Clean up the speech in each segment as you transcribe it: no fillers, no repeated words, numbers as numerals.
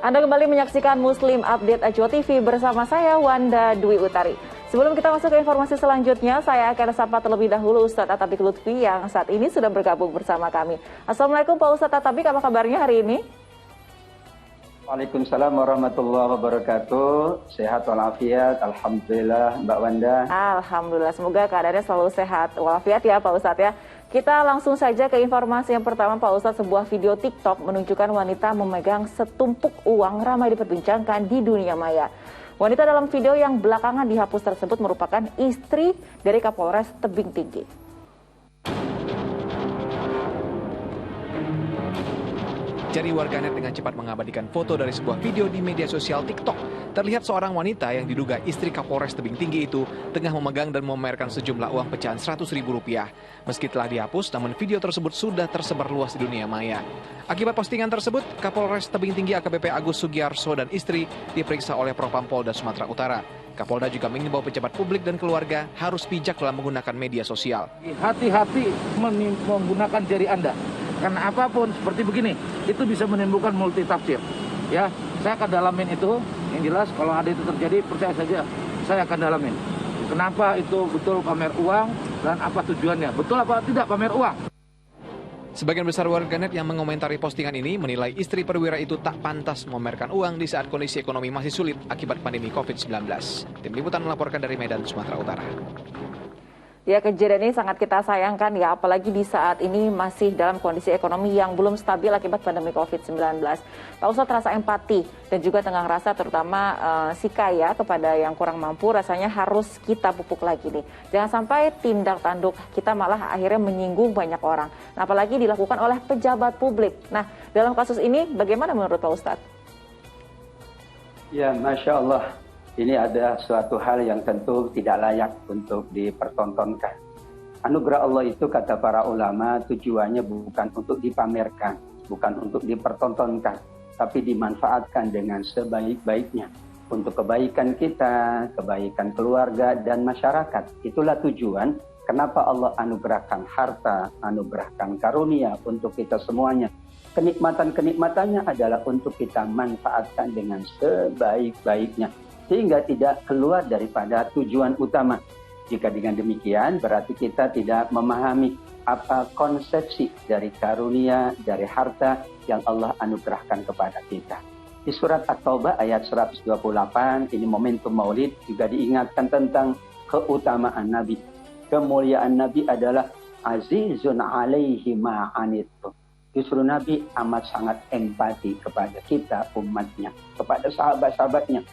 Anda kembali menyaksikan Muslim Update Ajo TV bersama saya Wanda Dwi Utari. Sebelum kita masuk ke informasi selanjutnya, saya akan sapa terlebih dahulu Ustadz Atabik Lutfi yang saat ini sudah bergabung bersama kami. Assalamualaikum Pak Ustadz Atabik, apa kabarnya hari ini? Waalaikumsalam warahmatullahi wabarakatuh. Sehat walafiat, alhamdulillah Mbak Wanda. Alhamdulillah, semoga keadaannya selalu sehat walafiat ya Pak Ustadz ya. Kita langsung saja ke informasi yang pertama Pak Ustadz. Sebuah video TikTok menunjukkan wanita memegang setumpuk uang ramai diperbincangkan di dunia maya. Wanita dalam video yang belakangan dihapus tersebut merupakan istri dari Kapolres Tebing Tinggi. Jari warganet dengan cepat mengabadikan foto dari sebuah video di media sosial TikTok. Terlihat seorang wanita yang diduga istri Kapolres Tebing Tinggi itu tengah memegang dan memamerkan sejumlah uang pecahan Rp100.000. Meski telah dihapus, namun video tersebut sudah tersebar luas di dunia maya. Akibat postingan tersebut, Kapolres Tebing Tinggi AKBP Agus Sugiarso dan istri diperiksa oleh Propam Polda Sumatera Utara. Kapolda juga mengimbau pejabat publik dan keluarga harus bijak dalam menggunakan media sosial. Hati-hati menggunakan jari Anda. Karena apapun seperti begini, itu bisa menimbulkan multitafsir. Ya, saya akan dalamin itu. Yang jelas kalau ada itu terjadi, percaya saja, saya akan dalamin. Kenapa itu betul pamer uang dan apa tujuannya? Betul apa tidak pamer uang? Sebagian besar warganet yang mengomentari postingan ini menilai istri perwira itu tak pantas memamerkan uang di saat kondisi ekonomi masih sulit akibat pandemi COVID-19. Tim Liputan melaporkan dari Medan, Sumatera Utara. Ya, kejadian ini sangat kita sayangkan ya, apalagi di saat ini masih dalam kondisi ekonomi yang belum stabil akibat pandemi COVID-19. Pak Ustadz, rasa empati dan juga tenggang rasa terutama sikap ya kepada yang kurang mampu rasanya harus kita pupuk lagi nih. Jangan sampai tindak tanduk kita malah akhirnya menyinggung banyak orang. Nah, apalagi dilakukan oleh pejabat publik. Nah, dalam kasus ini bagaimana menurut Pak Ustadz? Ya, Masya Allah. Ini ada suatu hal yang tentu tidak layak untuk dipertontonkan. Anugerah Allah itu kata para ulama tujuannya bukan untuk dipamerkan, bukan untuk dipertontonkan, tapi dimanfaatkan dengan sebaik-baiknya. Untuk kebaikan kita, kebaikan keluarga dan masyarakat. Itulah tujuan kenapa Allah anugerahkan harta, anugerahkan karunia untuk kita semuanya. Kenikmatan-kenikmatannya adalah untuk kita manfaatkan dengan sebaik-baiknya. Sehingga tidak keluar daripada tujuan utama. Jika dengan demikian berarti kita tidak memahami apa konsepsi dari karunia, dari harta yang Allah anugerahkan kepada kita. Di surat At-Taubah ayat 128, ini momentum maulid juga diingatkan tentang keutamaan Nabi. Kemuliaan Nabi adalah azizun alaihi ma'anittum. Justru Nabi amat sangat empati kepada kita umatnya, kepada sahabat-sahabatnya.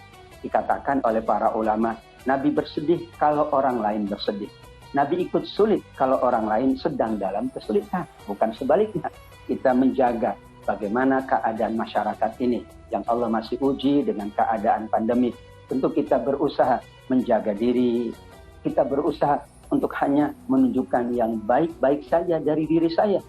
Dikatakan oleh para ulama, Nabi bersedih kalau orang lain bersedih. Nabi ikut sulit kalau orang lain sedang dalam kesulitan. Bukan sebaliknya. Kita menjaga bagaimana keadaan masyarakat ini yang Allah masih uji dengan keadaan pandemi. Tentu kita berusaha menjaga diri. Kita berusaha untuk hanya menunjukkan yang baik-baik saja dari diri saya.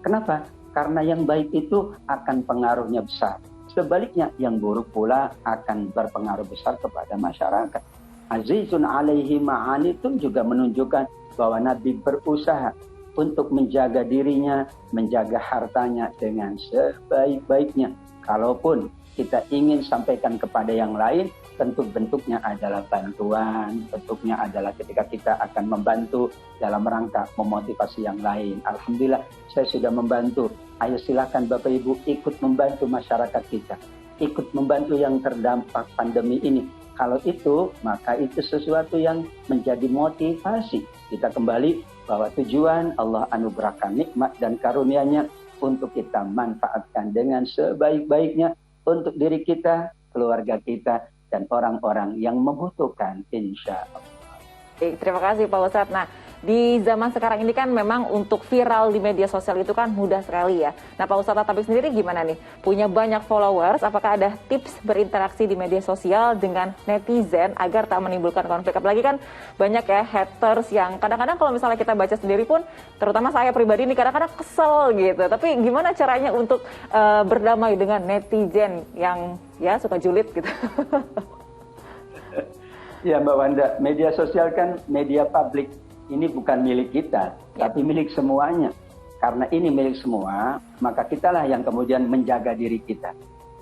Kenapa? Karena yang baik itu akan pengaruhnya besar. Sebaliknya, yang buruk pula akan berpengaruh besar kepada masyarakat. Azizun alaihi ma'anittum juga menunjukkan bahwa Nabi berusaha untuk menjaga dirinya, menjaga hartanya dengan sebaik-baiknya. Kalaupun kita ingin sampaikan kepada yang lain, tentu bentuknya adalah bantuan, bentuknya adalah ketika kita akan membantu dalam rangka memotivasi yang lain. Alhamdulillah, saya sudah membantu. Ayo silakan Bapak Ibu ikut membantu masyarakat kita, ikut membantu yang terdampak pandemi ini. Kalau itu, maka itu sesuatu yang menjadi motivasi. Kita kembali bahwa tujuan Allah anugerahkan nikmat dan karunia-Nya untuk kita manfaatkan dengan sebaik-baiknya untuk diri kita, keluarga kita, dan orang-orang yang membutuhkan, insya Allah. Terima kasih Pak Ustadz. Nah, di zaman sekarang ini kan memang untuk viral di media sosial itu kan mudah sekali ya. Nah, Pak Ustadz Atabik sendiri gimana nih? Punya banyak followers, apakah ada tips berinteraksi di media sosial dengan netizen agar tak menimbulkan konflik? Apalagi kan banyak ya haters yang kadang-kadang kalau misalnya kita baca sendiri pun, terutama saya pribadi nih kadang-kadang kesel gitu. Tapi gimana caranya untuk berdamai dengan netizen yang ya suka julid gitu? Ya Mbak Wanda, media sosial kan media publik. Ini bukan milik kita, tapi milik semuanya. Karena ini milik semua, maka kitalah yang kemudian menjaga diri kita.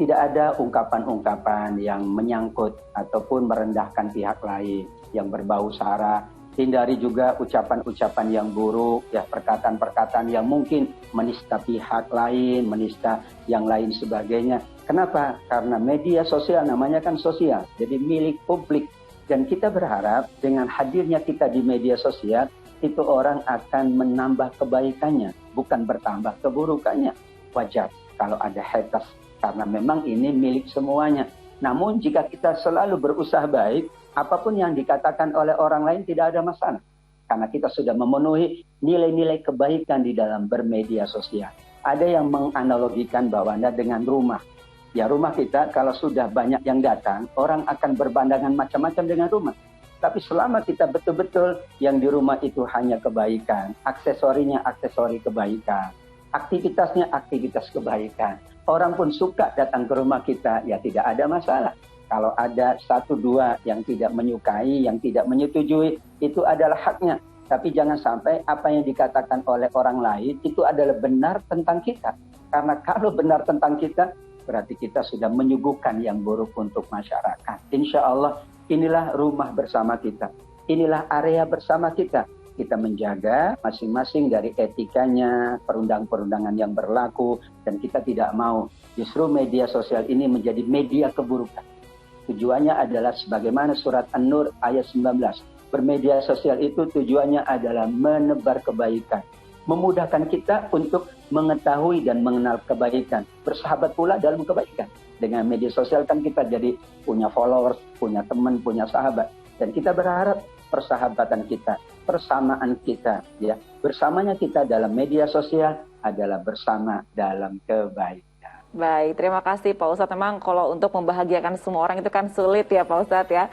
tidak ada ungkapan-ungkapan yang menyangkut ataupun merendahkan pihak lain yang berbau sara. Hindari juga ucapan-ucapan yang buruk, ya, perkataan-perkataan yang mungkin menista pihak lain, menista yang lain sebagainya. Kenapa? Karena media sosial namanya kan sosial, jadi milik publik. Dan kita berharap dengan hadirnya kita di media sosial, itu orang akan menambah kebaikannya, bukan bertambah keburukannya. Wajar kalau ada haters, karena memang ini milik semuanya. Namun jika kita selalu berusaha baik, apapun yang dikatakan oleh orang lain tidak ada masalah. Karena kita sudah memenuhi nilai-nilai kebaikan di dalam bermedia sosial. Ada yang menganalogikan bahwa Anda dengan rumah. Ya, rumah kita kalau sudah banyak yang datang, orang akan berpandangan macam-macam dengan rumah. Tapi selama kita betul-betul yang di rumah itu hanya kebaikan, aksesorinya aksesori kebaikan, aktivitasnya aktivitas kebaikan. Orang pun suka datang ke rumah kita, ya tidak ada masalah. Kalau ada satu dua yang tidak menyukai, yang tidak menyetujui, itu adalah haknya. Tapi jangan sampai apa yang dikatakan oleh orang lain itu adalah benar tentang kita. Karena kalau benar tentang kita, berarti kita sudah menyuguhkan yang buruk untuk masyarakat. Insya Allah inilah rumah bersama kita. Inilah area bersama kita. Kita menjaga masing-masing dari etikanya, perundang-perundangan yang berlaku, dan kita tidak mau justru media sosial ini menjadi media keburukan. Tujuannya adalah sebagaimana surat An-Nur ayat 19. Bermedia sosial itu tujuannya adalah menebar kebaikan. Memudahkan kita untuk mengetahui dan mengenal kebaikan. Bersahabat pula dalam kebaikan. Dengan media sosial kan kita jadi punya followers, punya teman, punya sahabat. Dan kita berharap persahabatan kita, persamaan kita, ya, bersamanya kita dalam media sosial adalah bersama dalam kebaikan. Baik, terima kasih Pak Ustadz. Memang kalau untuk membahagiakan semua orang itu kan sulit ya Pak Ustadz ya.